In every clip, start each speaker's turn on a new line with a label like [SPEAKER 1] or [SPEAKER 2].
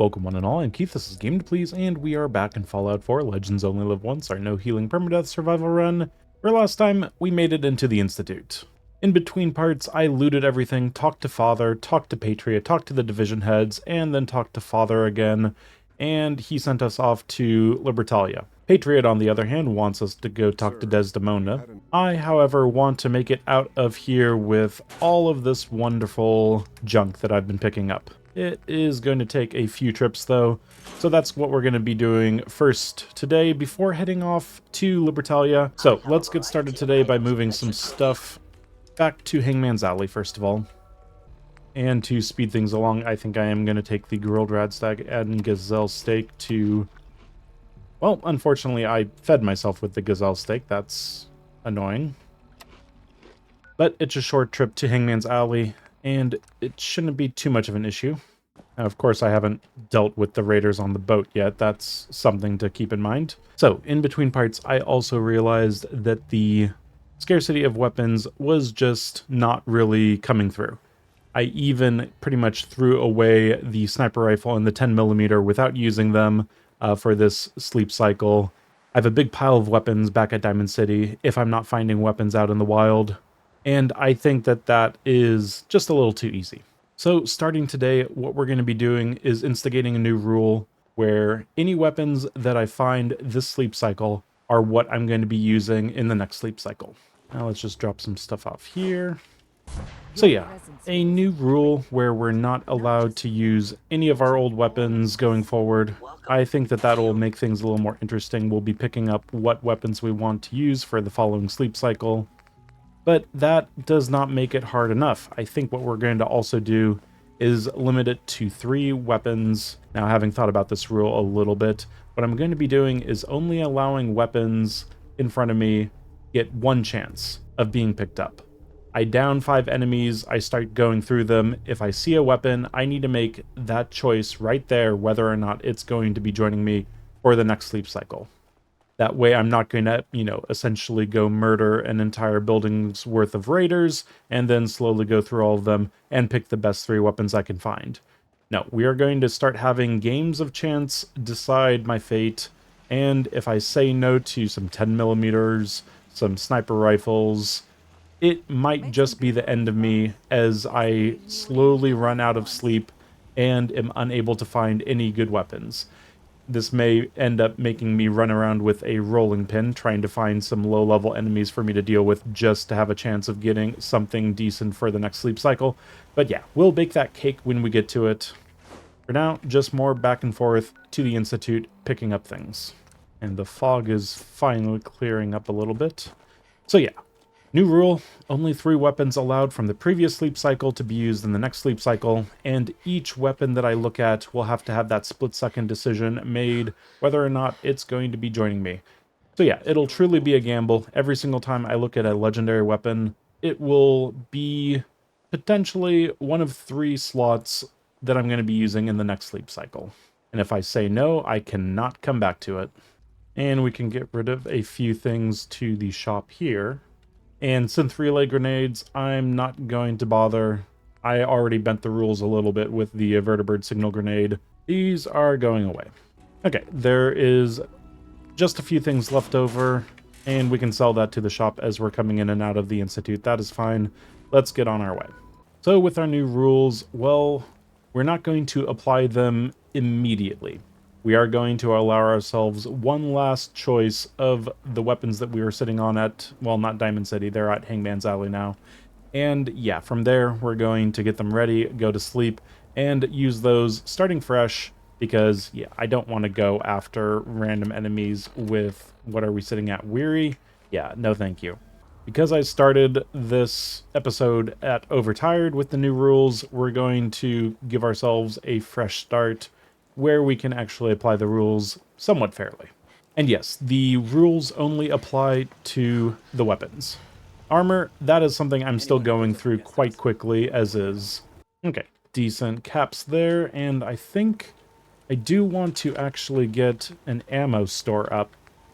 [SPEAKER 1] Welcome one and all, I'm Keith, this is Game to Please, and we are back in Fallout 4 Legends Only Live Once, our no healing permadeath survival run, where last time we made it into the Institute. In between parts, I looted everything, talked to Father, talked to Patriot, talked to the division heads, and then talked to Father again, and he sent us off to Libertalia. Patriot, on the other hand, wants us to go talk to Desdemona. I, however, want to make it out of here with all of this wonderful junk that I've been picking up. It is going to take a few trips though, so that's what we're going to be doing first today before heading off to Libertalia. So let's get started today by moving some stuff back to Hangman's Alley first of all. And to speed things along, I think I am going to take the grilled rad stag and gazelle steak to... Well, unfortunately I fed myself with the gazelle steak, that's annoying. But it's a short trip to Hangman's Alley, and it shouldn't be too much of an issue. Now, of course, I haven't dealt with the raiders on the boat yet. That's something to keep in mind. So, in between parts, I also realized that the scarcity of weapons was just not really coming through. I even pretty much threw away the sniper rifle and the 10mm without using them for this sleep cycle. I have a big pile of weapons back at Diamond City if I'm not finding weapons out in the wild. And I think that that is just a little too easy. So starting today, what we're going to be doing is instigating a new rule where any weapons that I find this sleep cycle are what I'm going to be using in the next sleep cycle. Now let's just drop some stuff off here. So yeah, a new rule where we're not allowed to use any of our old weapons going forward. I think that that'll make things a little more interesting. We'll be picking up what weapons we want to use for the following sleep cycle. But that does not make it hard enough. I think what we're going to also do is limit it to 3 weapons. Now, having thought about this rule a little bit, what I'm going to be doing is only allowing weapons in front of me get 1 chance of being picked up. I down 5 enemies, I start going through them. If I see a weapon, I need to make that choice right there whether or not it's going to be joining me for the next sleep cycle. That way I'm not going to, essentially go murder an entire building's worth of raiders and then slowly go through all of them and pick the best 3 weapons I can find. No, we are going to start having games of chance decide my fate, and if I say no to some 10mm, some sniper rifles, it might just be the end of me as I slowly run out of sleep and am unable to find any good weapons. This may end up making me run around with a rolling pin, trying to find some low-level enemies for me to deal with just to have a chance of getting something decent for the next sleep cycle. But yeah, we'll bake that cake when we get to it. For now, just more back and forth to the Institute, picking up things. And the fog is finally clearing up a little bit. So yeah, new rule, only 3 weapons allowed from the previous sleep cycle to be used in the next sleep cycle, and each weapon that I look at will have to have that split-second decision made whether or not it's going to be joining me. So yeah, it'll truly be a gamble. Every single time I look at a legendary weapon, it will be potentially one of 3 slots that I'm going to be using in the next sleep cycle. And if I say no, I cannot come back to it. And we can get rid of a few things to the shop here. And synth relay grenades, I'm not going to bother. I already bent the rules a little bit with the vertibird signal grenade. These are going away. Okay, there is just a few things left over, and we can sell that to the shop as we're coming in and out of the Institute. That is fine. Let's get on our way. So with our new rules, well, we're not going to apply them immediately. We are going to allow ourselves one last choice of the weapons that we were sitting on at, well, not Diamond City, they're at Hangman's Alley now. And yeah, from there, we're going to get them ready, go to sleep, and use those starting fresh, because, yeah, I don't want to go after random enemies with, what are we sitting at, Weary? Yeah, no thank you. Because I started this episode at Overtired with the new rules, we're going to give ourselves a fresh start, where we can actually apply the rules somewhat fairly. And yes, the rules only apply to the weapons. Armor, that is something I'm still going through quite quickly as is. Okay, decent caps there, and I think I do want to actually get an ammo store up.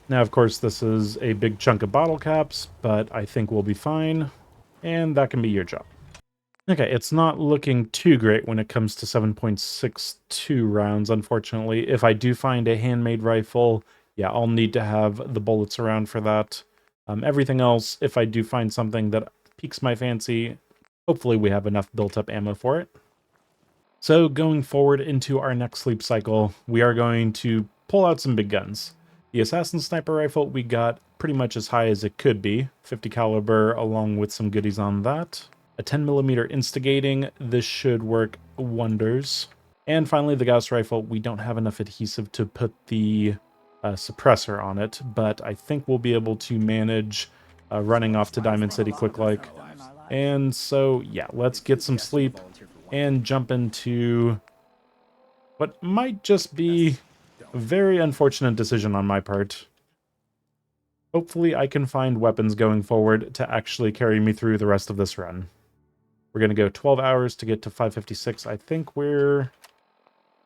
[SPEAKER 1] Now, of course, this is a big chunk of bottle caps, but I think we'll be fine, and that can be your job. Okay, it's not looking too great when it comes to 7.62 rounds, unfortunately. If I do find a handmade rifle, yeah, I'll need to have the bullets around for that. Everything else, if I do find something that piques my fancy, hopefully we have enough built-up ammo for it. So going forward into our next sleep cycle, we are going to pull out some big guns. The Assassin Sniper Rifle we got pretty much as high as it could be, 50 caliber along with some goodies on that. A 10mm instigating, this should work wonders. And finally the Gauss Rifle, we don't have enough adhesive to put the suppressor on it, but I think we'll be able to manage running off to Diamond City quick like. And so, yeah, let's get some sleep and jump into what might just be a very unfortunate decision on my part. Hopefully I can find weapons going forward to actually carry me through the rest of this run. We're going to go 12 hours to get to 556. I think we're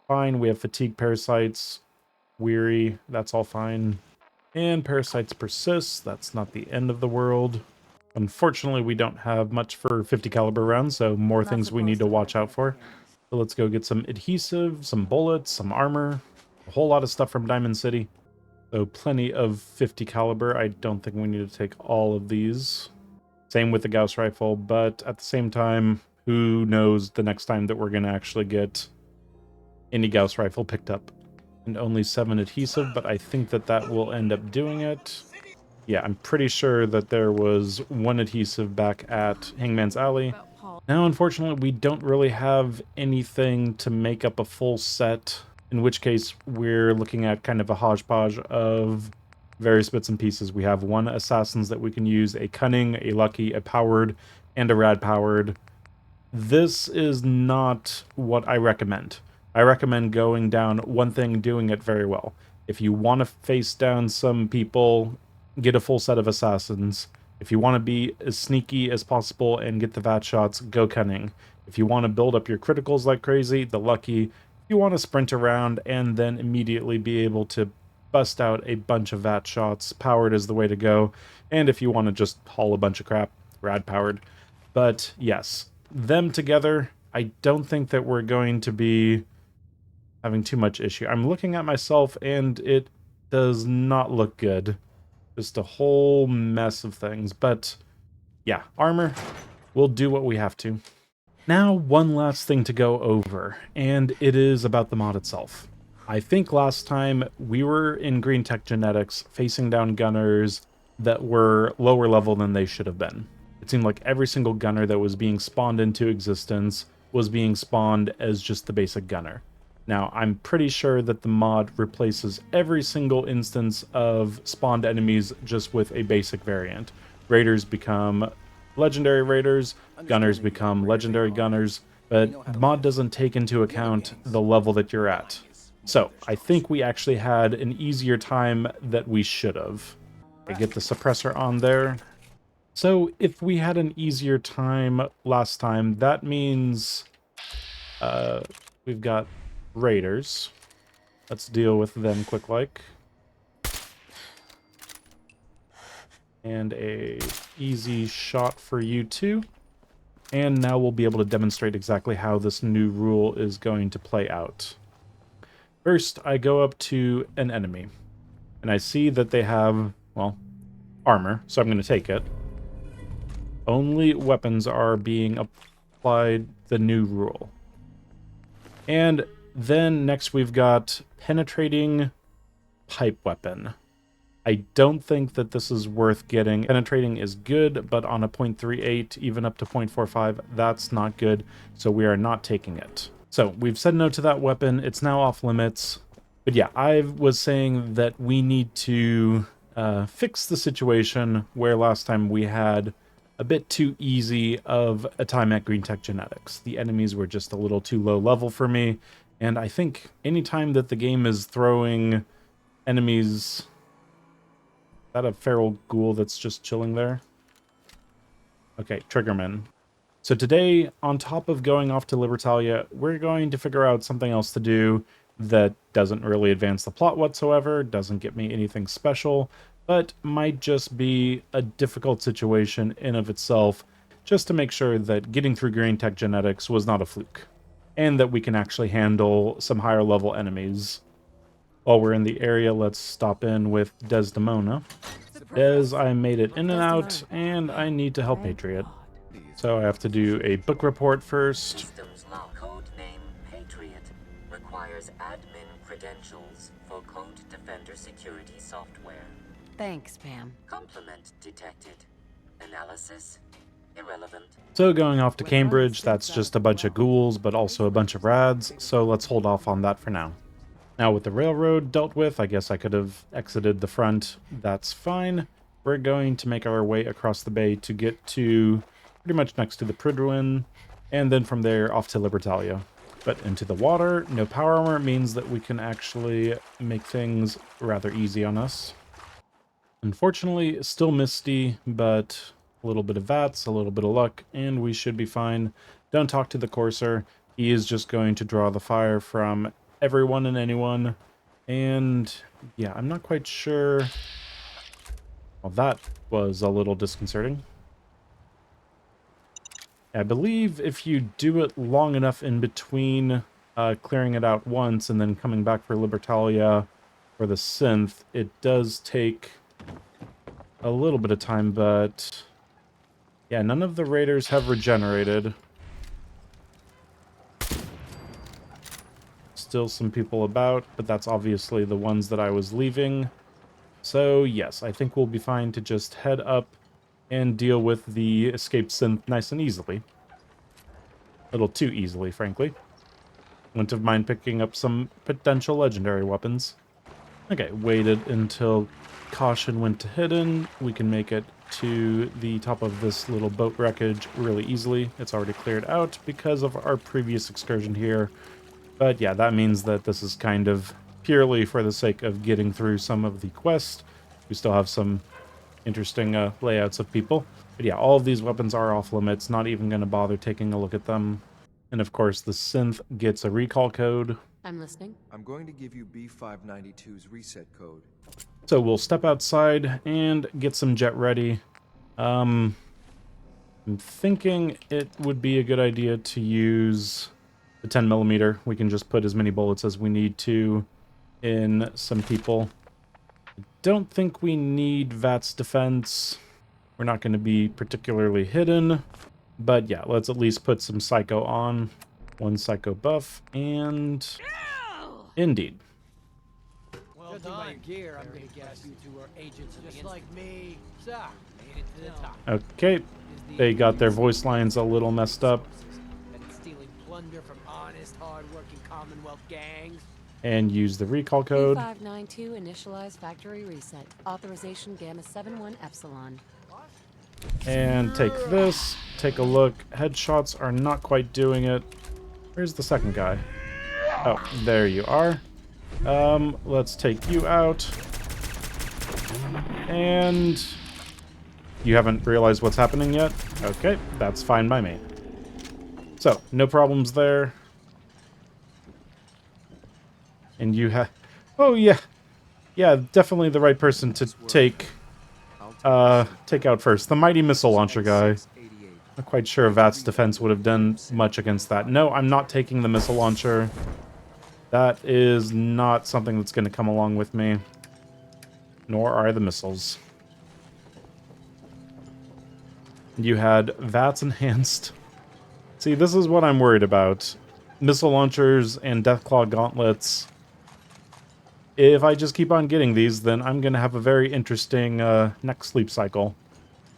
[SPEAKER 1] fine. We have fatigue parasites, weary, that's all fine. And parasites persist, that's not the end of the world. Unfortunately, we don't have much for 50 caliber rounds, so more things we need to watch out for. So let's go get some adhesive, some bullets, some armor, a whole lot of stuff from Diamond City. So plenty of 50 caliber. I don't think we need to take all of these. Same with the Gauss rifle, but at the same time, who knows the next time that we're going to actually get any Gauss rifle picked up. And only 7 adhesive, but I think that that will end up doing it. Yeah, I'm pretty sure that there was 1 adhesive back at Hangman's Alley. Now, unfortunately, we don't really have anything to make up a full set, in which case we're looking at kind of a hodgepodge of various bits and pieces. We have 1 assassins that we can use, a cunning, a lucky, a powered, and a rad powered. This is not what I recommend. I recommend going down one thing, doing it very well. If you want to face down some people, get a full set of assassins. If you want to be as sneaky as possible and get the VAT shots, go cunning. If you want to build up your criticals like crazy, the lucky. If you want to sprint around and then immediately be able to bust out a bunch of VAT shots, powered is the way to go. And if you want to just haul a bunch of crap, rad powered. But yes, them together, I don't think that we're going to be having too much issue. I'm looking at myself and it does not look good. Just a whole mess of things, but yeah, armor, we'll do what we have to. Now, one last thing to go over, and it is about the mod itself. I think last time we were in Greentech genetics facing down gunners that were lower level than they should have been. It seemed like every single gunner that was being spawned into existence was being spawned as just the basic gunner. Now, I'm pretty sure that the mod replaces every single instance of spawned enemies just with a basic variant. Raiders become legendary raiders, gunners become legendary gunners, but the mod doesn't take into account the level that you're at. So, I think we actually had an easier time that we should have. I get the suppressor on there. So, if we had an easier time last time, that means we've got raiders. Let's deal with them quick like. And a easy shot for you too. And now we'll be able to demonstrate exactly how this new rule is going to play out. First, I go up to an enemy, and I see that they have, well, armor, so I'm going to take it. Only weapons are being applied the new rule. And then next we've got penetrating pipe weapon. I don't think that this is worth getting. Penetrating is good, but on a 0.38, even up to 0.45, that's not good, so we are not taking it. So we've said no to that weapon. It's now off limits. But yeah, I was saying that we need to fix the situation where last time we had a bit too easy of a time at Greentech Genetics. The enemies were just a little too low level for me, and I think anytime that the game is throwing enemies... Is that a feral ghoul that's just chilling there? Okay, Triggerman. So today, on top of going off to Libertalia, we're going to figure out something else to do that doesn't really advance the plot whatsoever, doesn't get me anything special, but might just be a difficult situation in of itself, just to make sure that getting through Greentech genetics was not a fluke, and that we can actually handle some higher level enemies. While we're in the area, let's stop in with Desdemona. Des, I made it in and out, and I need to help Patriot. So I have to do a book report first.
[SPEAKER 2] Systems log. Code name Patriot requires admin credentials for Code Defender security software.
[SPEAKER 3] Thanks, Pam.
[SPEAKER 2] Complement detected. Analysis irrelevant.
[SPEAKER 1] So going off to Cambridge, that's just a bunch of ghouls, but also a bunch of rads, so let's hold off on that for now. Now with the railroad dealt with, I guess I could have exited the front. That's fine. We're going to make our way across the bay to get to pretty much next to the Pridruin, and then from there off to Libertalia. But into the water, no power armor means that we can actually make things rather easy on us. Unfortunately, still misty, but a little bit of VATS, a little bit of luck, and we should be fine. Don't talk to the Courser. He is just going to draw the fire from everyone and anyone. And yeah, I'm not quite sure. Well, that was a little disconcerting. I believe if you do it long enough in between clearing it out once and then coming back for Libertalia or the synth, it does take a little bit of time, but yeah, none of the raiders have regenerated. Still some people about, but that's obviously the ones that I was leaving. So yes, I think we'll be fine to just head up and deal with the escaped synth nice and easily. A little too easily, frankly. Wouldn't have mind picking up some potential legendary weapons. Okay, waited until caution went to hidden. We can make it to the top of this little boat wreckage really easily. It's already cleared out because of our previous excursion here. But yeah, that means that this is kind of purely for the sake of getting through some of the quest. We still have some interesting layouts of people. But yeah, all of these weapons are off limits, not even going to bother taking a look at them. And of course, the synth gets a recall code.
[SPEAKER 3] I'm listening.
[SPEAKER 4] I'm going to give you B592's reset code.
[SPEAKER 1] So we'll step outside and get some jet ready. I'm thinking it would be a good idea to use the 10mm. We can just put as many bullets as we need to in some people. Don't think we need VATS defense. We're not going to be particularly hidden. But yeah, let's at least put some Psycho on. One Psycho buff, and indeed.
[SPEAKER 5] Well done. By your gear, I'm gonna guess you two are agents just like me. So, made it to the top.
[SPEAKER 1] Okay, they got their voice lines a little messed up.
[SPEAKER 5] And stealing plunder from honest, hard-working Commonwealth gangs.
[SPEAKER 1] And use the recall code.
[SPEAKER 3] 592 initialize factory reset. Authorization Gamma 71 Epsilon.
[SPEAKER 1] And take this. Take a look. Headshots are not quite doing it. Where's the second guy? Oh, there you are. Let's take you out. And you haven't realized what's happening yet? Okay, that's fine by me. So, no problems there. And you have... Oh, yeah. Yeah, definitely the right person to take out first. The mighty missile launcher guy. Not quite sure if VATS defense would have done much against that. No, I'm not taking the missile launcher. That is not something that's going to come along with me. Nor are the missiles. You had VATS enhanced. See, this is what I'm worried about. Missile launchers and Deathclaw gauntlets. If I just keep on getting these, then I'm going to have a very interesting next sleep cycle.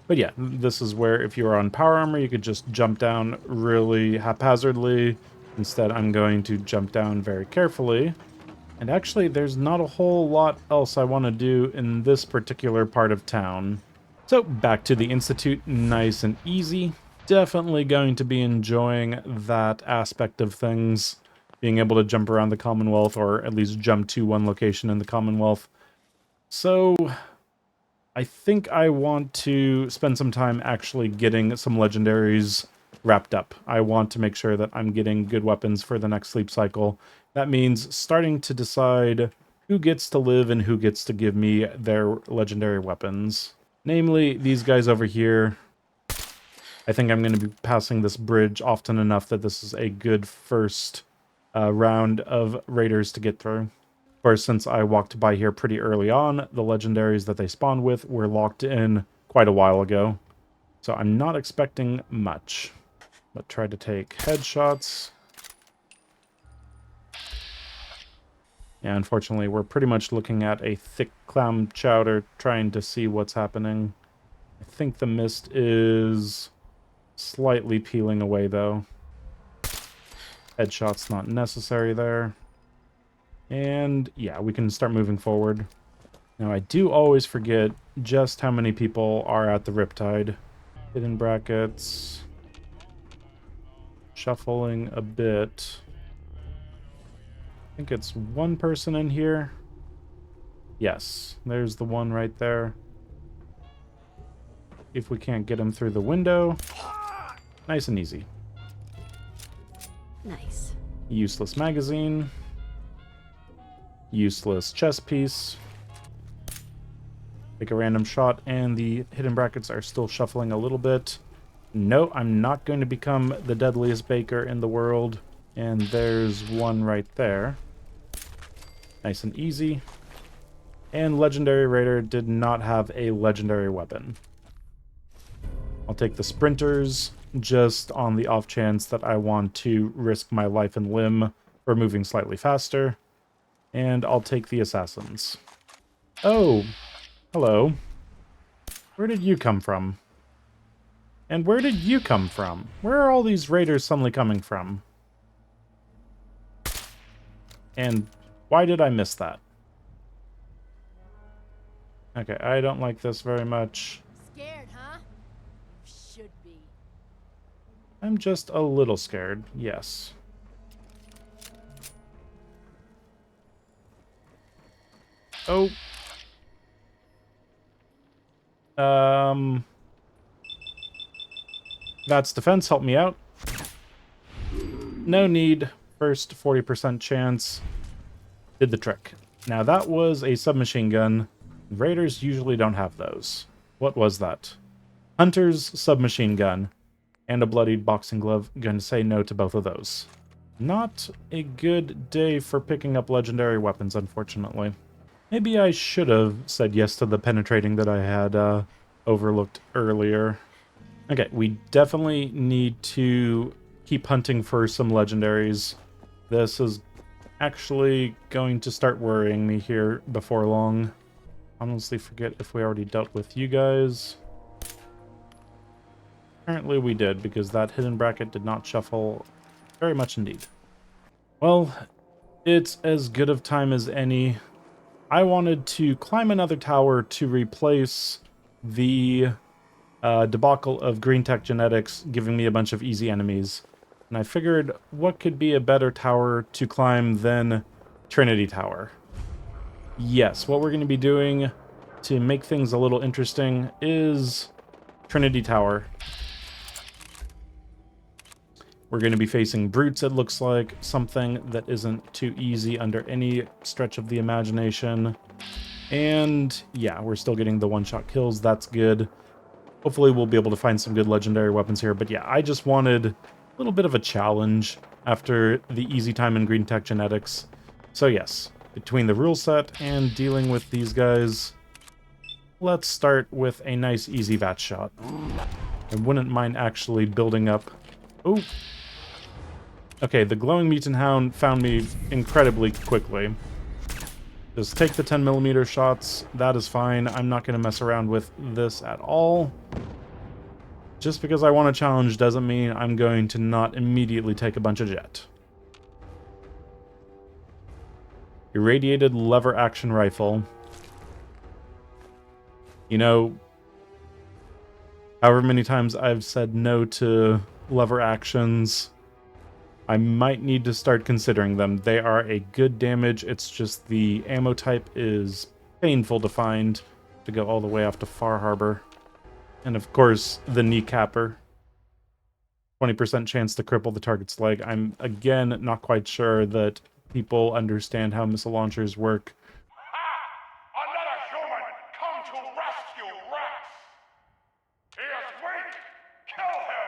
[SPEAKER 1] But yeah, this is where if you're on power armor, you could just jump down really haphazardly. Instead, I'm going to jump down very carefully. And actually, there's not a whole lot else I want to do in this particular part of town. So, back to the Institute, nice and easy. Definitely going to be enjoying that aspect of things. Being able to jump around the Commonwealth, or at least jump to one location in the Commonwealth. So, I think I want to spend some time actually getting some legendaries wrapped up. I want to make sure that I'm getting good weapons for the next sleep cycle. That means starting to decide who gets to live and who gets to give me their legendary weapons. Namely, these guys over here. I think I'm going to be passing this bridge often enough that this is a good first round of raiders to get through. Of course, since I walked by here pretty early on, the legendaries that they spawned with were locked in quite a while ago. So I'm not expecting much. But try to take headshots. Yeah, unfortunately, we're pretty much looking at a thick clam chowder trying to see what's happening. I think the mist is slightly peeling away, though. Headshot's not necessary there. And, yeah, we can start moving forward. Now, I do always forget just how many people are at the Riptide. Hidden brackets. Shuffling a bit. I think it's one person in here. Yes, there's the one right there. If we can't get him through the window. Nice and easy.
[SPEAKER 3] Nice.
[SPEAKER 1] Useless magazine. Useless chest piece. Take a random shot, and the hidden brackets are still shuffling a little bit. No, I'm not going to become the deadliest baker in the world. And there's one right there. Nice and easy. And Legendary Raider did not have a legendary weapon. I'll take the sprinters, just on the off chance that I want to risk my life and limb for moving slightly faster. And I'll take the assassins. Oh, hello. Where did you come from? And where did you come from? Where are all these raiders suddenly coming from? And why did I miss that? Okay, I don't like this very much.
[SPEAKER 6] Scared, huh? Should be.
[SPEAKER 1] I'm just a little scared, yes. Oh. That's defense, help me out. No need. First 40% chance. Did the trick. Now that was a submachine gun. Raiders usually don't have those. What was that? Hunter's submachine gun. And a bloodied boxing glove. Going to say no to both of those. Not a good day for picking up legendary weapons, unfortunately. Maybe I should have said yes to the penetrating that I had overlooked earlier. Okay, we definitely need to keep hunting for some legendaries. This is actually going to start worrying me here before long. Honestly, forget if we already dealt with you guys. Apparently we did, because that hidden bracket did not shuffle very much indeed. Well, it's as good of time as any. I wanted to climb another tower to replace the debacle of Greentech genetics giving me a bunch of easy enemies. And I figured, what could be a better tower to climb than Trinity Tower? Yes, what we're going to be doing to make things a little interesting is Trinity Tower. We're going to be facing brutes, it looks like. Something that isn't too easy under any stretch of the imagination. And yeah, we're still getting the one-shot kills. That's good. Hopefully we'll be able to find some good legendary weapons here. But yeah, I just wanted a little bit of a challenge after the easy time in Greentech genetics. So yes, between the rule set and dealing with these guys, let's start with a nice easy vat shot. I wouldn't mind actually building up... Oh! Okay, the glowing mutant hound found me incredibly quickly. Just take the 10mm shots, that is fine. I'm not going to mess around with this at all. Just because I want a challenge doesn't mean I'm going to not immediately take a bunch of jet. Irradiated lever action rifle. You know, however many times I've said no to lever actions, I might need to start considering them. They are a good damage, it's just the ammo type is painful to find to go all the way off to Far Harbor. And of course, the kneecapper. 20% chance to cripple the target's leg. I'm, again, not quite sure that people understand how missile launchers work.
[SPEAKER 7] Ha! Another human come to rescue Rex! He is weak! Kill him!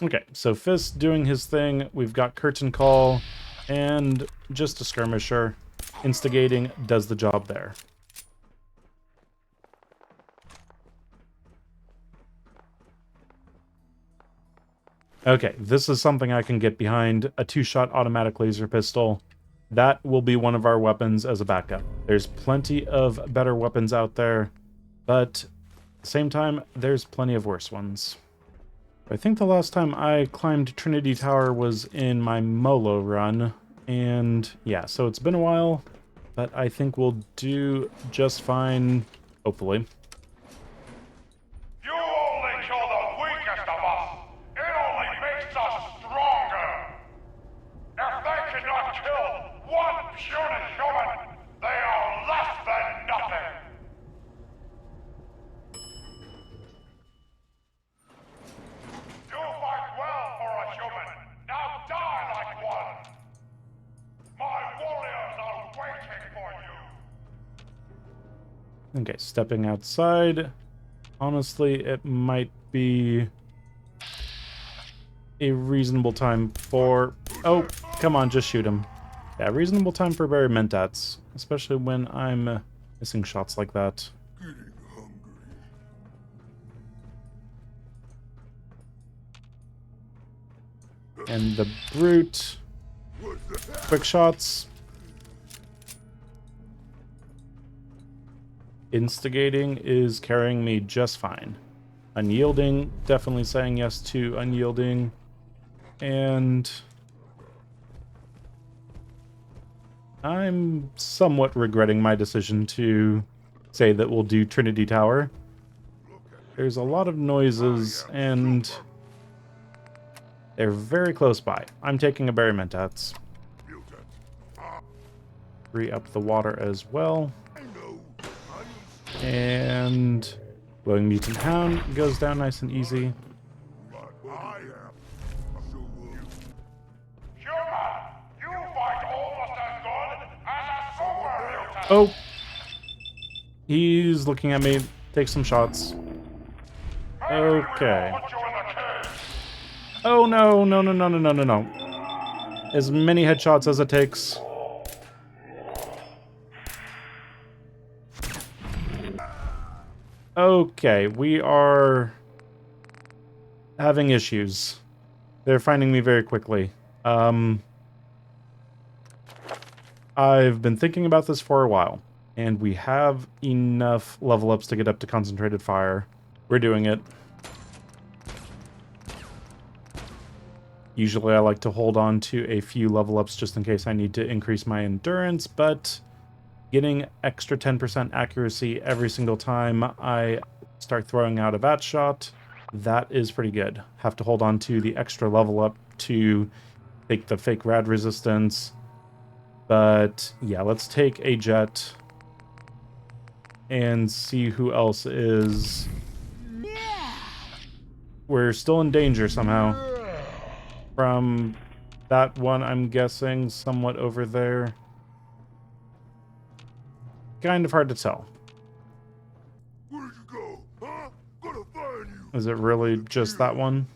[SPEAKER 1] Okay, so Fist doing his thing. We've got Curtain Call and just a skirmisher. Instigating does the job there. Okay, this is something I can get behind. A 2-shot automatic laser pistol. That will be one of our weapons as a backup. There's plenty of better weapons out there, but at the same time, there's plenty of worse ones. I think the last time I climbed Trinity Tower was in my Molo run, and yeah, so it's been a while, but I think we'll do just fine, hopefully.
[SPEAKER 7] You only kill the weakest of us. It only makes us stronger. If they cannot kill one puny human, they are less than nothing. You fight well for a human. Now die like one. My warriors are waiting for you.
[SPEAKER 1] Okay, stepping outside. Honestly, it might be a reasonable time for... Oh, come on, just shoot him. Yeah, reasonable time for Berry Mentats, especially when I'm missing shots like that. And the Brute. Quick shots. Instigating is carrying me just fine. Unyielding, definitely saying yes to unyielding. And I'm somewhat regretting my decision to say that we'll do Trinity Tower. There's a lot of noises, and they're very close by. I'm taking a Berry Mentats. Free up the water as well. And Glowing Mutant Hound goes down nice and easy. Oh! He's looking at me. Take some shots. Okay. Oh no, no, no, no, no, no, no, no. As many headshots as it takes. Okay, we are having issues. They're finding me very quickly. I've been thinking about this for a while, and we have enough level ups to get up to concentrated fire. We're doing it. Usually I like to hold on to a few level ups just in case I need to increase my endurance, but getting extra 10% accuracy every single time I start throwing out a bat shot, that is pretty good. Have to hold on to the extra level up to take the fake rad resistance. But yeah, let's take a jet and see who else is. We're still in danger somehow. From that one, I'm guessing, somewhat over there. Kind of hard to tell.
[SPEAKER 8] Where'd you go? Huh? Gonna find you.
[SPEAKER 1] Is it really just that one?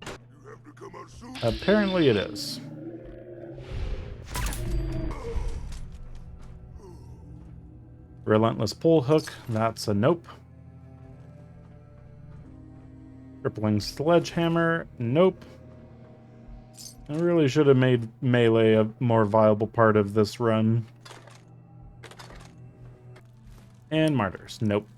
[SPEAKER 8] You have to come out soon.
[SPEAKER 1] Apparently it is. Relentless pull hook, that's a nope. Crippling sledgehammer, nope. I really should have made melee a more viable part of this run. And martyrs, nope.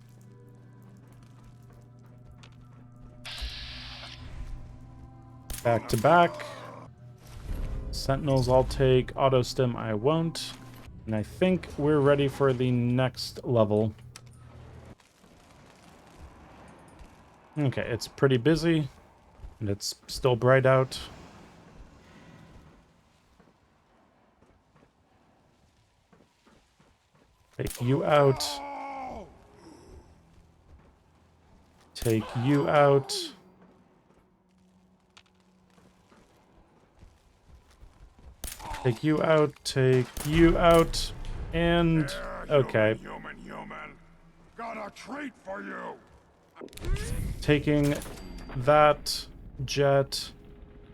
[SPEAKER 1] Back to back. Sentinels I'll take, auto stim I won't. And I think we're ready for the next level. Okay, it's pretty busy, and it's still bright out. Take you out. Take you out. Take you out, take you out, and okay.
[SPEAKER 8] Human. Got a treat for you.
[SPEAKER 1] Taking that jet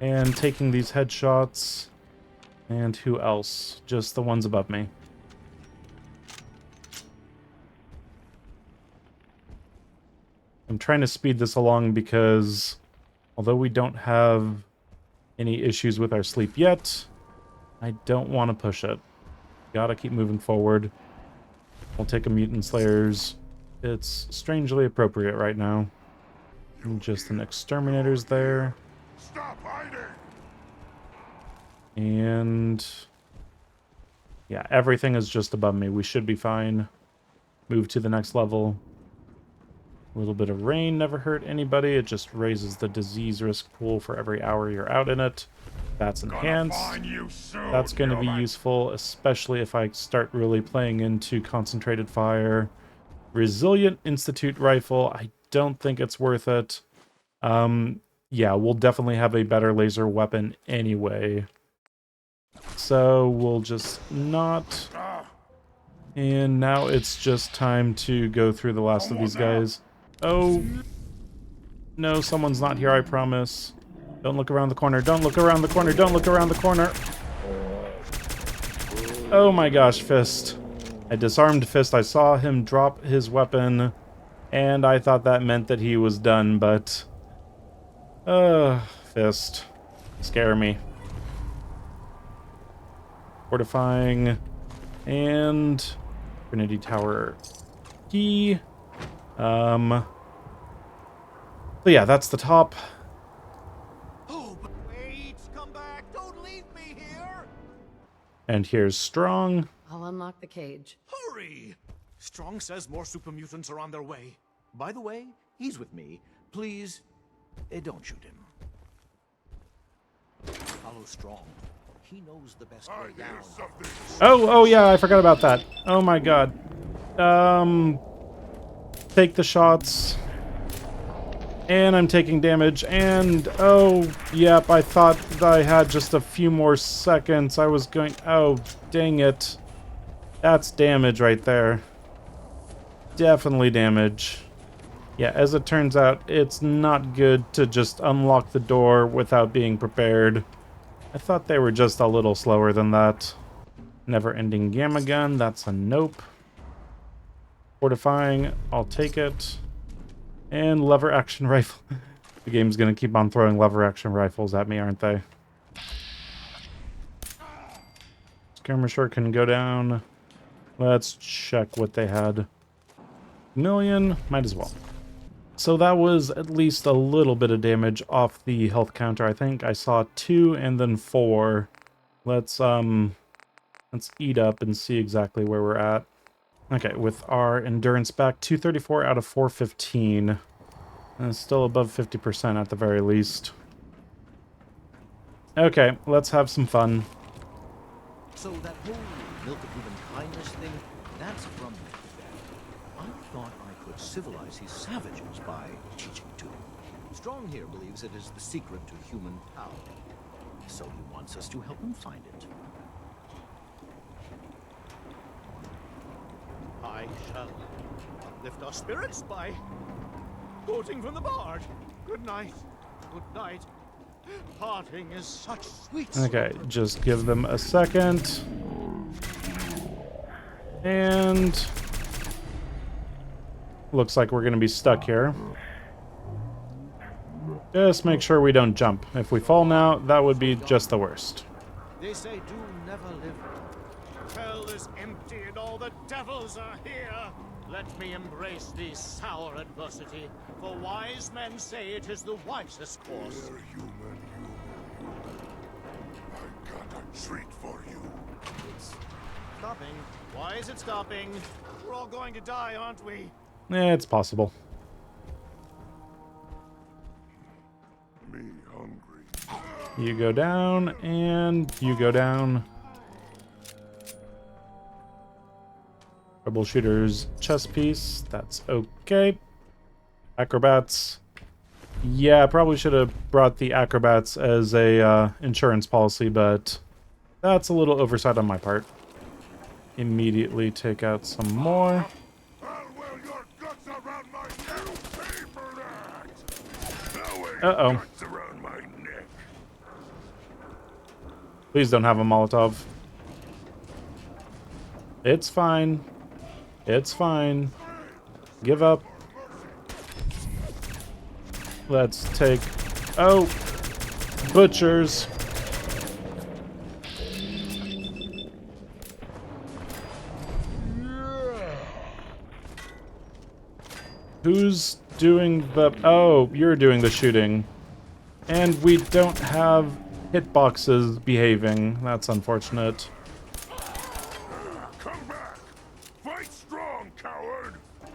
[SPEAKER 1] and taking these headshots. And who else? Just the ones above me. I'm trying to speed this along because although we don't have any issues with our sleep yet, I don't want to push it. Gotta keep moving forward. We'll take a Mutant Slayers. It's strangely appropriate right now. And just an Exterminator's there.
[SPEAKER 8] Stop hiding!
[SPEAKER 1] And yeah, everything is just above me. We should be fine. Move to the next level. A little bit of rain never hurt anybody. It just raises the disease risk pool for every hour you're out in it. That's enhanced. That's going to be useful, especially if I start really playing into concentrated fire. Resilient Institute rifle. I don't think it's worth it. Yeah, we'll definitely have a better laser weapon anyway. So we'll just not. And now it's just time to go through the last of these guys. Oh. No, someone's not here, I promise. Don't look around the corner. Don't look around the corner. Don't look around the corner. Oh my gosh, Fist. I disarmed Fist. I saw him drop his weapon, and I thought that meant that he was done, but... Fist. Scare me. Fortifying. And... Trinity Tower key. So yeah, that's the top.
[SPEAKER 5] Oh, but wait! Come back! Don't leave me here!
[SPEAKER 1] And here's Strong.
[SPEAKER 3] I'll unlock the cage.
[SPEAKER 9] Hurry! Strong says more super mutants are on their way. By the way, he's with me. Please, don't shoot him. Follow Strong. He knows the best way down.
[SPEAKER 1] Oh yeah, I forgot about that. Oh my god. Take the shots. And I'm taking damage, and oh, yep, I thought that I had just a few more seconds. I was going, oh, dang it. That's damage right there. Definitely damage. Yeah, as it turns out, it's not good to just unlock the door without being prepared. I thought they were just a little slower than that. Never-ending gamma gun, that's a nope. Fortifying, I'll take it. And lever action rifle. The game's gonna keep on throwing lever action rifles at me, aren't they? Skirmisher can go down. Let's check what they had. Million, might as well. So that was at least a little bit of damage off the health counter. I think I saw 2 and then 4. Let's eat up and see exactly where we're at. Okay, with our endurance back, 234 out of 415. And still above 50% at the very least. Okay, let's have some fun.
[SPEAKER 9] So that whole milk of human kindness thing, that's from me. I thought I could civilize these savages by teaching to them. Strong here believes it is the secret to human power. So he wants us to help him find it. I shall uplift our spirits by quoting from the bard. Good night. Good night. Parting is such sweet.
[SPEAKER 1] Okay, just give them a second. And looks like we're going to be stuck here. Just make sure we don't jump. If we fall now, that would be just the worst.
[SPEAKER 9] They say do never live. Hell is empty and all the devils are here. Let me embrace the sour adversity, for wise men say it is the wisest course.
[SPEAKER 8] We're human. I got a treat for you.
[SPEAKER 9] It's stopping. Why is it stopping? We're all going to die, aren't we?
[SPEAKER 1] It's possible.
[SPEAKER 8] Me hungry.
[SPEAKER 1] You go down, and you go down. Troubleshooter's chest piece. That's okay. Acrobats. Yeah, I probably should have brought the acrobats as a insurance policy, but that's a little oversight on my part. Immediately take out some more.
[SPEAKER 8] I'll well your guts around my new paper axe. Now wait
[SPEAKER 1] Uh-oh.
[SPEAKER 8] Cuts around my neck.
[SPEAKER 1] Please don't have a Molotov. It's fine. It's fine. Give up. Let's take... Oh! Butchers! Who's doing the... Oh, you're doing the shooting. And we don't have hitboxes behaving. That's unfortunate.
[SPEAKER 8] Come back! Fight strong, coward!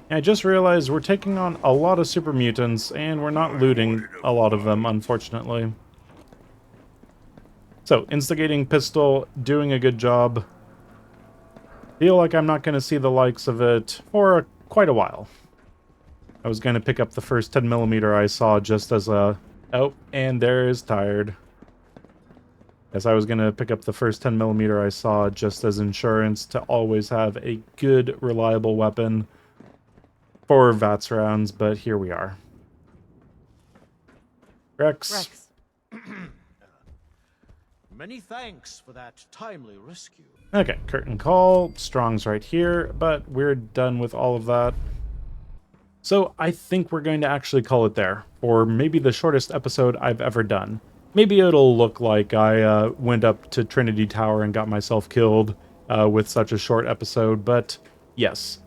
[SPEAKER 1] I just realized we're taking on a lot of super mutants, and we're not looting a lot of them, unfortunately. So, instigating pistol, doing a good job. Feel like I'm not going to see the likes of it for quite a while. I was going to pick up the first 10mm I saw just as a... Oh, and there is tired. Yes, I was going to pick up the first 10mm I saw just as insurance to always have a good, reliable weapon for VATS rounds, but here we are. Rex.
[SPEAKER 9] Many thanks for that timely rescue.
[SPEAKER 1] Okay, curtain call. Strong's right here, but we're done with all of that. So I think we're going to actually call it there, or maybe the shortest episode I've ever done. Maybe it'll look like I went up to Trinity Tower and got myself killed with such a short episode, but yes.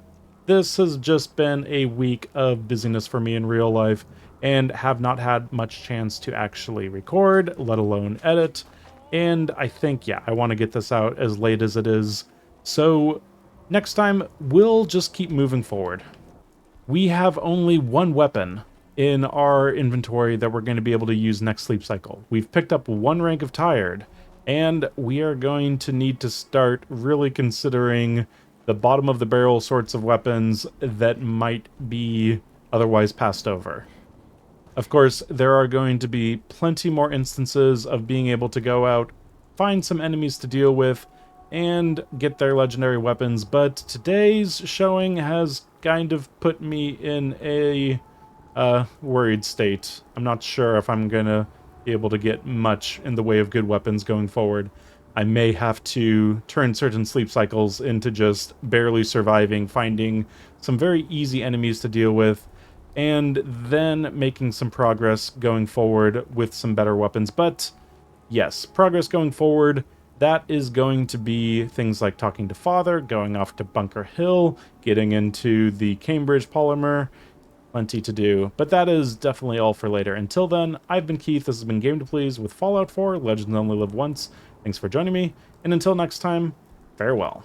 [SPEAKER 1] This has just been a week of busyness for me in real life, and have not had much chance to actually record, let alone edit. And I think, yeah, I want to get this out as late as it is. So next time, we'll just keep moving forward. We have only one weapon in our inventory that we're going to be able to use next sleep cycle. We've picked up one rank of tired, and we are going to need to start really considering the bottom of the barrel sorts of weapons that might be otherwise passed over. Of course, there are going to be plenty more instances of being able to go out, find some enemies to deal with, and get their legendary weapons, but today's showing has kind of put me in a worried state. I'm not sure if I'm gonna be able to get much in the way of good weapons going forward. I may have to turn certain sleep cycles into just barely surviving, finding some very easy enemies to deal with, and then making some progress going forward with some better weapons. But yes, progress going forward, that is going to be things like talking to Father, going off to Bunker Hill, getting into the Cambridge polymer. Plenty to do, but that is definitely all for later. Until then, I've been Keith, this has been Game to Please with Fallout 4, Legends Only Live Once. Thanks for joining me, and until next time, farewell.